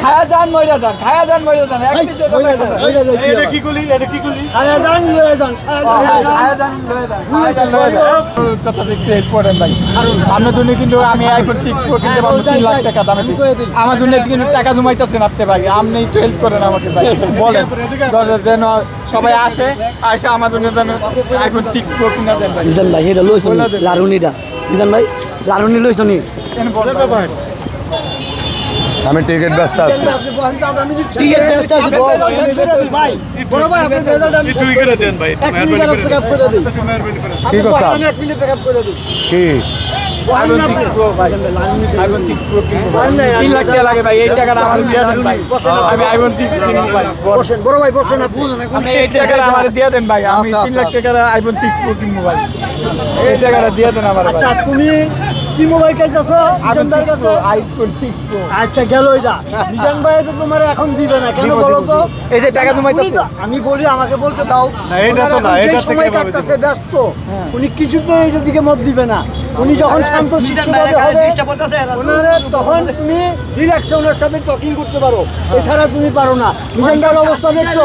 খায়া যান মইরা যান খায়া যান মইরা যান এক পিছে এটা কি গুলি খায়া যান লয়ে যান কথা দেখতে হেল্প করেন ভাই আপনার জন্য কিন্তু আমি আইফোন 6 প্রো কিনতে পারবো 3 লাখ টাকা দামে আমার জন্য কিন্তু টাকা জমাইতেছেন আপনি ভাই আপনি একটু হেল্প করেন আমাকে ভাই বলেন যেন সবাই আসে আমার জন্য যেন আইফোন 6 প্রো কিনা দেন ভাই বিজান ভাই এটা লইছ লারুনিটা বিজান ভাই লারুনি লইছ নি আমি টিকিট ব্যস্ত আছি টিকেট ব্যস্ত আছে ভাই বড় ভাই আপনি রেজাল্ট আমি তুই করে দেন ভাই কি কথা কি আইফোন 6 প্রো ভাই আইফোন 6 প্রো কিনবো 3 লাখ টাকা লাগে ভাই এই টাকাটা আমার দিয়ে দেন ভাই আমি আইফোন 6 কিনবো ভাই বড় ভাই বসেন না বুঝুন আপনি এই টাকাটা আমার দিয়ে দেন ভাই আমি 3 লাখ টাকার আইফোন 6 প্রো কিনবো ভাই এই টাকাটা দিয়ে দেন আমার আচ্ছা তুমি কি মোবাইল চাইতেছো আইফোন 6 প্রো আচ্ছা গেল এটা মিজান ভাই তো তোমার এখন দিবে না কেন বলো তো এই যে টাকা জমাইতেছে আমি বলি আমাকে বলতে দাও না, এটা তো না, এটা থেকে সময় ভাবে কাটতেছে ব্যস্ত উনি কিছুতেই এটার দিকে মত দিবে না উনি যখন শান্ত শিষ্টভাবে হবে ওনারে তখন তুমি রিল্যাক্সে ওনার সাথে টকিং করতে পারো এছাড়া তুমি পারো না মিজান ভাইয়ের অবস্থা দেখছো